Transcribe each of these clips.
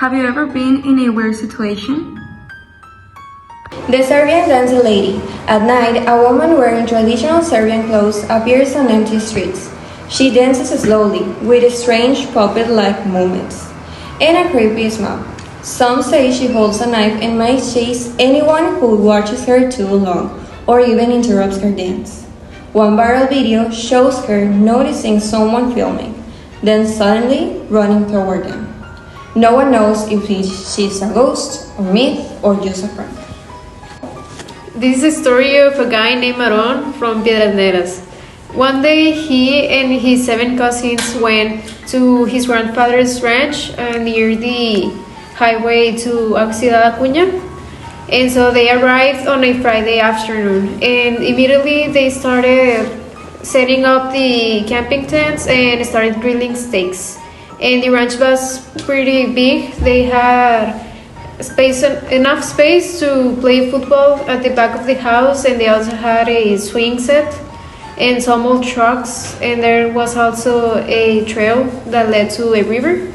Have you ever been in a weird situation? The Serbian Dancing Lady. At night, a woman wearing traditional Serbian clothes appears on empty streets. She dances slowly, with strange puppet-like movements, and a creepy smile. Some say she holds a knife and might chase anyone who watches her too long, or even interrupts her dance. One viral video shows her noticing someone filming, then suddenly running toward them. No one knows if she's a ghost, a myth, or just a prank. This is a story of a guy named Aaron from Piedras Negras. One day, he and his 7 cousins went to his grandfather's ranch near the highway to Ciudad Acuña. And so they arrived on a Friday afternoon, and immediately they started setting up the camping tents and started grilling steaks. And the ranch was pretty big. They had enough space to play football at the back of the house, and they also had a swing set and some old trucks, and there was also a trail that led to a river.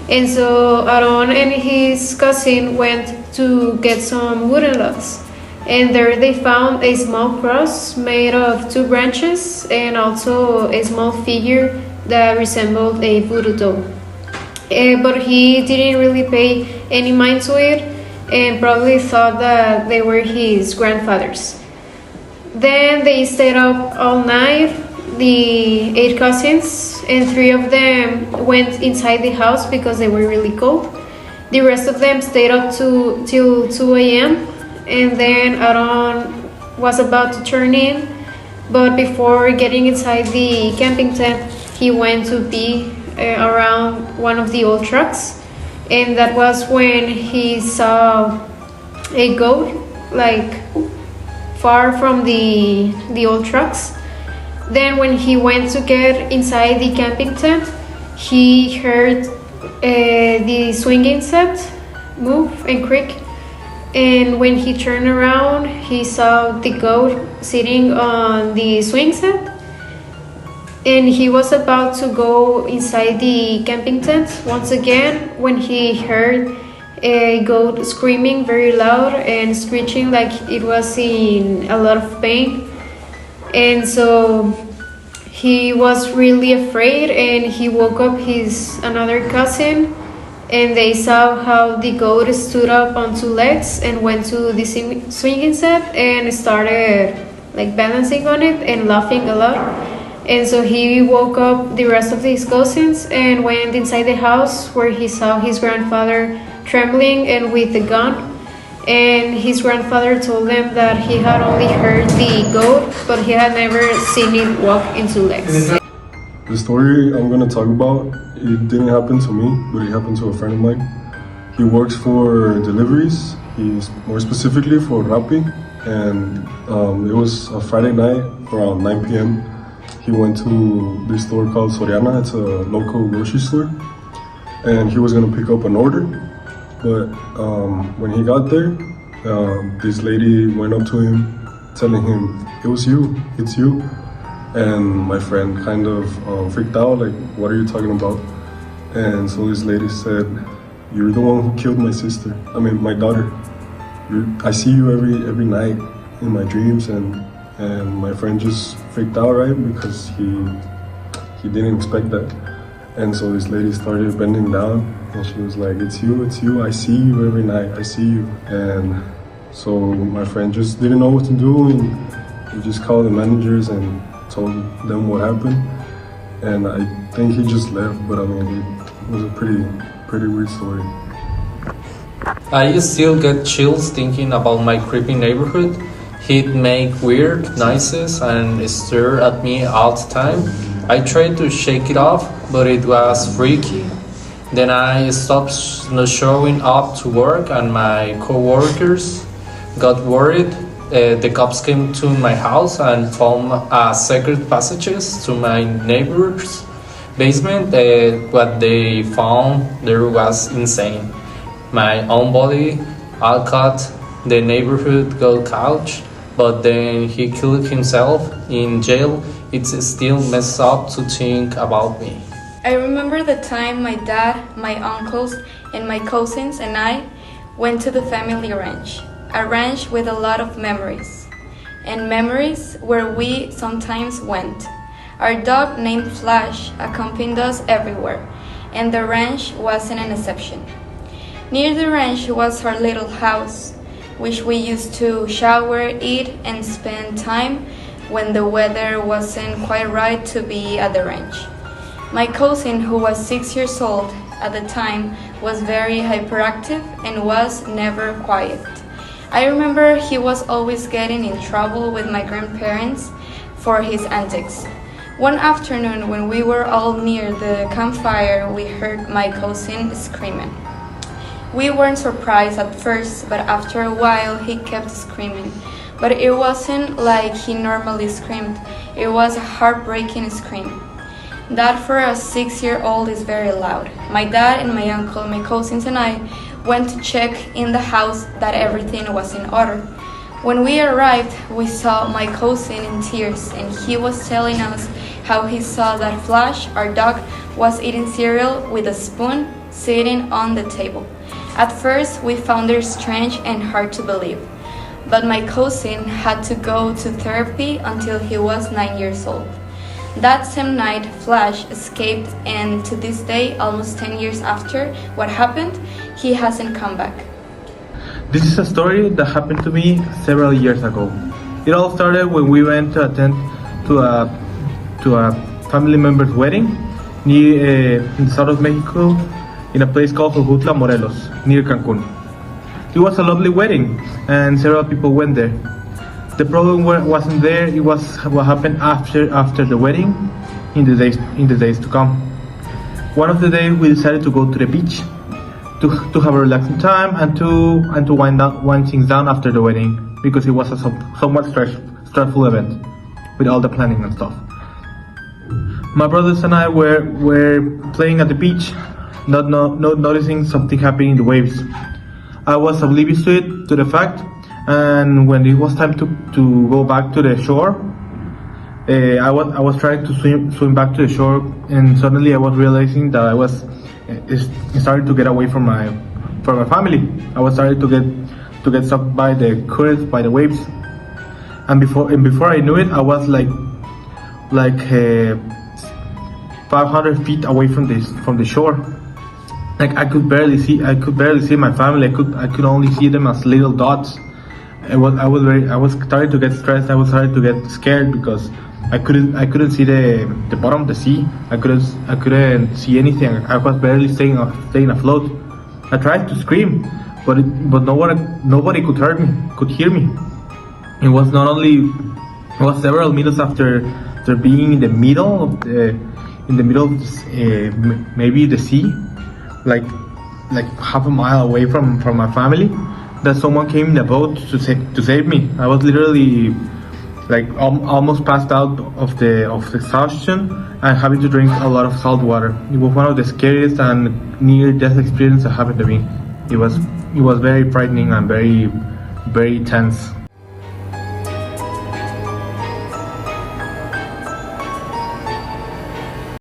And so Aaron and his cousin went to get some wooden logs, and there they found a small cross made of 2 branches and also a small figure that resembled a voodoo doll. But he didn't really pay any mind to it and probably thought that they were his grandfather's. Then they stayed up all night, the 8 cousins, and 3 of them went inside the house because they were really cold. The rest of them stayed up till 2 a.m. and then Aaron was about to turn in, but before getting inside the camping tent, he went to pee around one of the old trucks, and that was when he saw a goat like far from the old trucks. Then when he went to get inside the camping tent, he heard the swinging set move and creak, and when he turned around, he saw the goat sitting on the swing set. And he was about to go inside the camping tent once again when he heard a goat screaming very loud and screeching like it was in a lot of pain. And so he was really afraid, and he woke up his another cousin, and they saw how the goat stood up on 2 legs and went to the swinging set and started like balancing on it and laughing a lot. And so he woke up the rest of his cousins and went inside the house, where he saw his grandfather trembling and with a gun. And his grandfather told them that he had only heard the goat, but he had never seen it walk in 2 legs. The story I'm going to talk about, it didn't happen to me, but it happened to a friend of mine. He works for deliveries. He's more specifically for Rappi. And it was a Friday night around 9 p.m. He went to this store called Soriana. It's a local grocery store. And he was going to pick up an order. But when he got there, this lady went up to him, telling him, "It was you, it's you." And my friend kind of freaked out, like, "What are you talking about?" And so this lady said, "You're the one who killed my sister, my daughter. I see you every night in my dreams." And my friend just freaked out, right? Because he didn't expect that. And so this lady started bending down, and she was like, it's you, I see you every night, I see you." And so my friend just didn't know what to do, and he just called the managers and told them what happened. And I think he just left, but it was a pretty weird story. I still get chills thinking about my creepy neighborhood. He'd make weird noises and stare at me all the time. I tried to shake it off, but it was freaky. Then I stopped showing up to work, and my co-workers got worried. The cops came to my house and found secret passages to my neighbor's basement. What they found there was insane. My own body, Alcott, the neighborhood goat couch, but then he killed himself in jail. It's still messed up to think about me. I remember the time my dad, my uncles, and my cousins and I went to the family ranch, a ranch with a lot of memories, and memories where we sometimes went. Our dog named Flash accompanied us everywhere, and the ranch wasn't an exception. Near the ranch was our little house, which we used to shower, eat, and spend time when the weather wasn't quite right to be at the ranch. My cousin, who was 6 years old at the time, was very hyperactive and was never quiet. I remember he was always getting in trouble with my grandparents for his antics. One afternoon, when we were all near the campfire, we heard my cousin screaming. We weren't surprised at first, but after a while he kept screaming. But it wasn't like he normally screamed. It was a heartbreaking scream. That for a 6-year-old is very loud. My dad and my uncle, my cousins and I went to check in the house that everything was in order. When we arrived, we saw my cousin in tears, and he was telling us how he saw that Flash, our dog, was eating cereal with a spoon sitting on the table. At first, we found it strange and hard to believe, but my cousin had to go to therapy until he was 9 years old. That same night, Flash escaped, and to this day, almost 10 years after what happened, he hasn't come back. This is a story that happened to me several years ago. It all started when we went to attend to a family member's wedding near in the south of Mexico, in a place called Jojutla, Morelos, near Cancun. It was a lovely wedding, and several people went there. The problem wasn't there; it was what happened after the wedding, in the days to come. One of the days, we decided to go to the beach to have a relaxing time and to wind things down after the wedding, because it was a somewhat stressful event with all the planning and stuff. My brothers and I were playing at the beach, not noticing something happening in the waves. I was oblivious to the fact, and when it was time to go back to the shore, I was trying to swim back to the shore, and suddenly I was realizing that I was starting to get away from my family. I was starting to get sucked by the currents, by the waves, and before I knew it, I was like 500 feet away from the shore. Like I could barely see my family. I could only see them as little dots. I was starting to get stressed. I was starting to get scared because I couldn't see the bottom of the sea. I couldn't see anything. I was barely staying afloat. I tried to scream, but nobody could hear me. It was several minutes after being in the middle of maybe the sea, like half a mile away from my family, that someone came in a boat to save me. I was literally almost passed out of exhaustion and having to drink a lot of salt water. It was one of the scariest and near-death experiences that happened to me. It was very frightening and very, very tense.